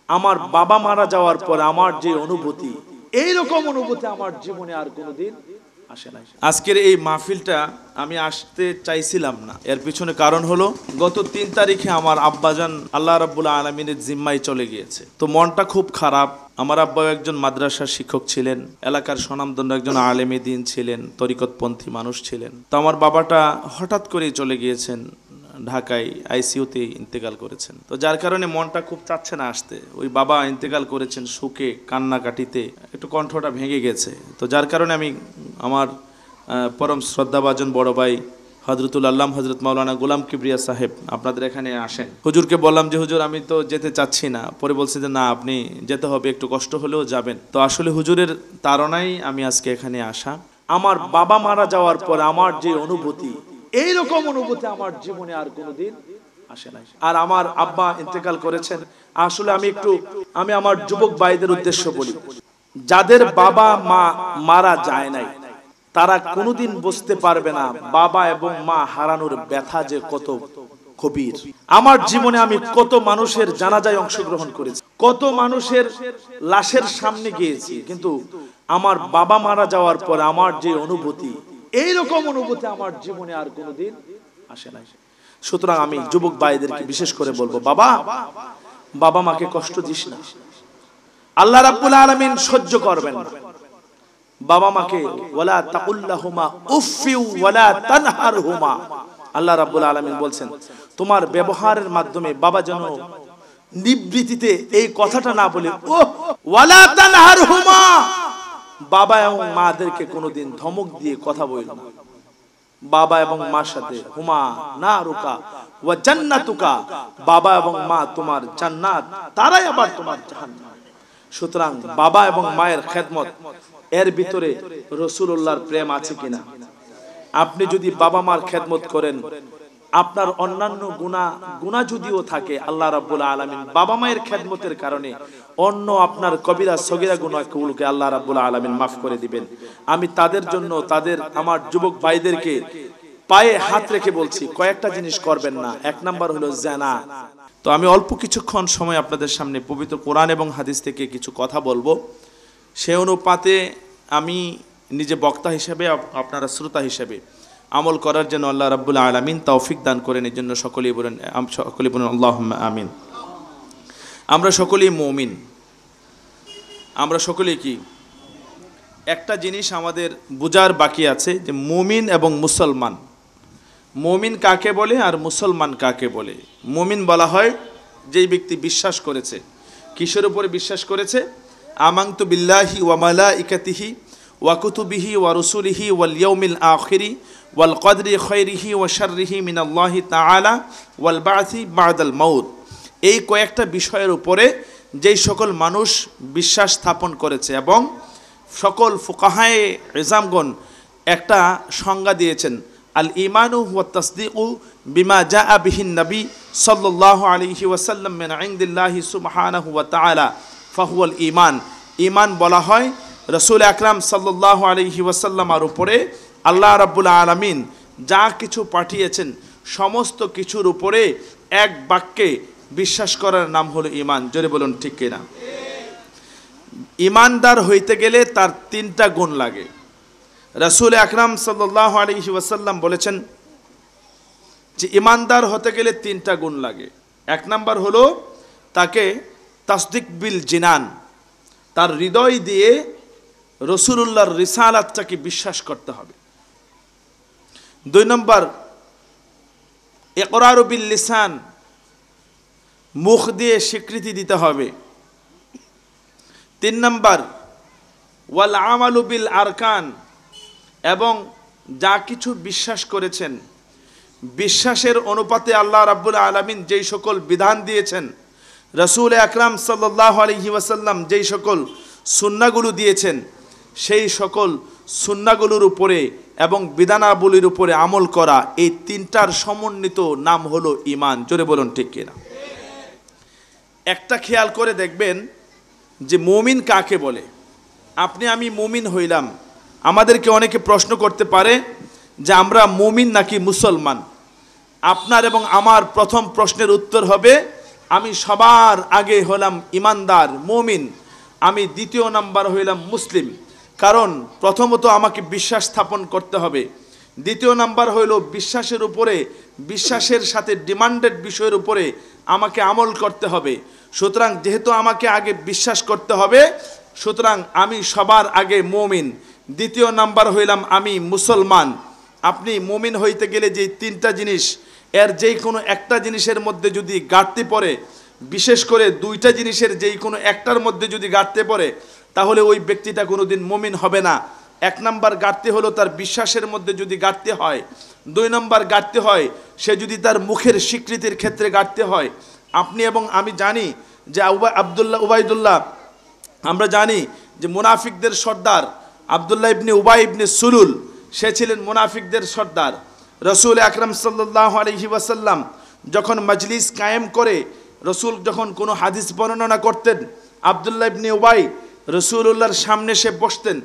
আমার বাবা মারা যাওয়ার পর আমার যে অনুভূতি, এই রকম অনুভূতি আমার জীবনে আর কোনোদিন আসে নাই। আজকের এই মাহফিলটা আমি আসতে চাইছিলাম না, এর পিছনে কারণ হলো গত 3 তারিখে আমার আব্বাজান আল্লাহ রাব্বুল আলামিনের জিম্মায় চলে গিয়েছে। তো মনটা খুব খারাপ। আমার আব্বা একজন মাদ্রাসার শিক্ষক ছিলেন, এলাকার স্বনামধন্য একজন আলেমে দ্বীন ছিলেন, তরিকতপন্থী মানুষ ছিলেন। তো আমার বাবাটা হঠাৎ করেই চলে গিয়েছেন, ঢাকায় আইসিইউতে ইন্তেকাল করেছেন। তো যার কারণে মনটা খুব চাচ্ছে না আসতে। ওই বাবা ইন্তেকাল করেছেন, শোকে কান্নাকাটিতে একটু কণ্ঠটা ভেঙে গেছে। তো যার কারণে আমি আমার পরম শ্রদ্ধাভাজন বড় ভাই হযরতুল আল্লাম হযরত মাওলানা গোলাম কিবরিয়া সাহেব আপনাদের এখানে আসেন। হুজুরকে বললাম যে হুজুর আমি তো যেতে চাচ্ছি না। পরে বলছে যে না, আপনি যেতে হবে, একটু কষ্ট হলেও যাবেন। তো আসলে হুজুরের তাড়নায় আমি আজকে এখানে আসা। আমার বাবা মারা যাওয়ার পর আমার যে অনুভূতি, এই রকম অনুভূতি আমার জীবনে আর কোনোদিন আসে নাই। আর আমার আব্বা ইন্তেকাল করেছেন। আসলে আমি আমার যুবক ভাইদের উদ্দেশ্য বলি, যাদের বাবা মা মারা যায় নাই তারা কোনোদিন বুঝতে পারবে না বাবা এবং মা হারানোর ব্যথা যে কত গভীর। আমার জীবনে আমি কত মানুষের জানাজায় অংশগ্রহণ করেছি, কত মানুষের লাশের সামনে গিয়েছি, কিন্তু আমার বাবা মারা যাওয়ার পর আমার যে অনুভূতি, এই রকম অনুভূতি আমার জীবনে আর কোনোদিন আসে নাই। সুতরাং আমি যুবক ভাইদেরকে বিশেষ করে বলবো, বাবা মাকে কষ্ট দিস না। আল্লাহ রাব্বুল আলামিন সহ্য করবেন না। বাবা মাকে ওয়ালা তাকুল্লাহুমা উফফি ওয়ালা তানহারহুমা, আল্লাহ রাব্বুল আলামিন বলছেন তোমার ব্যবহারের মাধ্যমে বাবা যেন নিবৃত্তিতে এই কথাটা না বলে ও ওয়ালা তানহারহুমা, বাবা এবং মাদেরকে কোনোদিন ধমক দিয়ে কথা বলো না। বাবা এবং মার সাথে হুমা নারুকা ওয়া জান্নাতুকা, বাবা এবং মা তোমার জান্নাত, তারাই আবার তোমার জাহান্নাম। সুতরাং বাবা এবং মায়ের খেদমত, এর ভিতরে রাসূলুল্লাহর প্রেম আছে কিনা? আপনি যদি বাবা মার খেদমত করেন, আপনার অন্যান্য গুনাহ যদিও থাকে, আল্লাহ রাব্বুল আলামিন বাবা মায়ের খেদমতের কারণে অন্য আপনার কবিরা সগীরা গুনাহগুলোকে আল্লাহ রাব্বুল আলামিন মাফ করে দিবেন। আমি তাদের জন্য আমার যুবক ভাইদেরকে পায়ে হাত রেখে বলছি, কয়েকটা জিনিস করবেন না। 1 নাম্বার হলো জিনা। তো আমি অল্প কিছুক্ষণ সময় আপনাদের সামনে পবিত্র কোরআন এবং হাদিস থেকে কিছু কথা বলবো। সে অনুপাতে আমি নিজে বক্তা হিসেবে, আপনারা শ্রোতা হিসেবে আমল করার জন্য আল্লাহ রাব্বুল আলামিন তৌফিক দান করেন। এই জন্য সকলেই বলেন আল্লাহুম্মা আমিন। আমরা সকলেই মুমিন। আমরা সকলেই কি? একটা জিনিস আমাদের বোঝার বাকি আছে যে মুমিন এবং মুসলমান, মুমিন কাকে বলে আর মুসলমান কাকে বলে। মুমিন বলা হয় যেই ব্যক্তি বিশ্বাস করেছে। কিসের উপরে বিশ্বাস করেছে? আমানতু বিল্লাহি ওয়া মালাইকাতিহি ওয়া কুতুবিহি ওয়া রুসুলিহি ওয়াল ইয়াউমিল আখিরি ওয়াল কদরি খায়রিহি ওয়া শাররিহি মিনাল্লাহি তাআলা ওয়াল বা'সি বা'দাল মাউত। এই কয়েকটা বিষয়ের উপরে যেই সকল মানুষ বিশ্বাস স্থাপন করেছে, এবং সকল ফুকাহায়ে ইজামগণ একটা সংজ্ঞা দিয়েছেন, আল ঈমানু ওয়া তাসদীকু বিমা জাআ বিহিন নবী সাল্লাল্লাহু আলাইহি ওয়াসাল্লাম মিন ইনদিল্লাহি সুবহানাহু ওয়া তাআলা ফাহুয়াল ঈমান। ঈমান বলা হয় রাসূল আকরাম সাল্লাল্লাহু আলাইহি ওয়াসাল্লামের উপরে আল্লাহ রাব্বুল আলামিন যা কিছু পাঠিয়েছেন সমস্ত কিছুর উপরে এক বাক্যে বিশ্বাস করার নাম হলো ঈমান। জোরে বলুন ঠিক কিনা? ঈমানদার হইতে গেলে তার 3টা গুণ লাগে। রাসূল আকরাম সাল্লাল্লাহু আলাইহি ওয়াসাল্লাম বলেছেন যে ঈমানদার হতে গেলে 3টা গুণ লাগে। 1 নাম্বার হলো তাকে তাসদিক বিল জিনান, তার হৃদয় দিয়ে রাসূলুল্লাহর রিসালাতটাকে বিশ্বাস করতে হবে। 2 নম্বর ইকরারু বিল লিসান, মুখ দিয়ে স্বীকৃতি দিতে হবে। 3 নম্বর ওয়াল আমালু বিল আরকান, এবং যা কিছু বিশ্বাস করেছেন বিশ্বাসের অনুপাতে আল্লাহ রাব্বুল আলামিন যেই সকল বিধান দিয়েছেন, রাসূল আকরাম সাল্লাল্লাহু আলাইহি ওয়াসাল্লাম যেই সকল সুন্নাহগুলো দিয়েছেন, সেই সকল সুন্নাহগুলোর উপরে এবং বিধানাবলীর উপরে আমল করা, এই 3টার সমন্বিত নাম হলো ঈমান। জোরে বলুন ঠিক কিনা? একটা খেয়াল করে দেখবেন যে মুমিন কাকে বলে। আপনি আমি মুমিন হইলাম, আমাদেরকে অনেকে প্রশ্ন করতে পারে যে আমরা মুমিন নাকি মুসলমান। আপনার এবং আমার প্রথম প্রশ্নের উত্তর হবে আমি সবার আগে হলাম ইমানদার মুমিন, আমি দ্বিতীয় নাম্বার হইলাম মুসলিম। কারণ প্রথমত আমাকে বিশ্বাস স্থাপন করতে হবে, দ্বিতীয় নাম্বার হইল বিশ্বাসের উপরে, বিশ্বাসের সাথে ডিমান্ডেড বিষয়ের উপরে আমাকে আমল করতে হবে। সুতরাং যেহেতু আমাকে আগে বিশ্বাস করতে হবে, সুতরাং আমি সবার আগে মুমিন, দ্বিতীয় নাম্বার হইলাম আমি মুসলমান। আপনি মুমিন হইতে গেলে যে তিনটা জিনিস, এর যেই কোনো একটা জিনিসের মধ্যে যদি ঘাটতি পড়ে, বিশেষ করে দুইটা জিনিসের যেই কোনো একটার মধ্যে যদি ঘাটতি পড়ে, তাহলে ওই ব্যক্তিটা কোনোদিন মুমিন হবে না। এক নাম্বার ঘাটতি হলো তার বিশ্বাসের মধ্যে যদি ঘাটতি হয়, দুই নাম্বার ঘাটতি হয় সে যদি তার মুখের স্বীকৃতির ক্ষেত্রে ঘাটতি হয়। আপনি এবং আমি জানি যে উবাইদুল্লাহ, আমরা জানি যে মুনাফিকদের সর্দার আব্দুল্লাহ ইবনে উবাই ইবনে সুলুল, সে ছিলেন মুনাফিকদের সর্দার। রসুল আকরাম সাল্লাল্লাহু আলাইহি ওয়াসাল্লাম যখন মজলিস কায়েম করে, রসুল যখন কোনো হাদিস বর্ণনা করতেন, আব্দুল্লাহ ইবনে উবাই রসুলুল্লাহর সামনে সে বসতেন।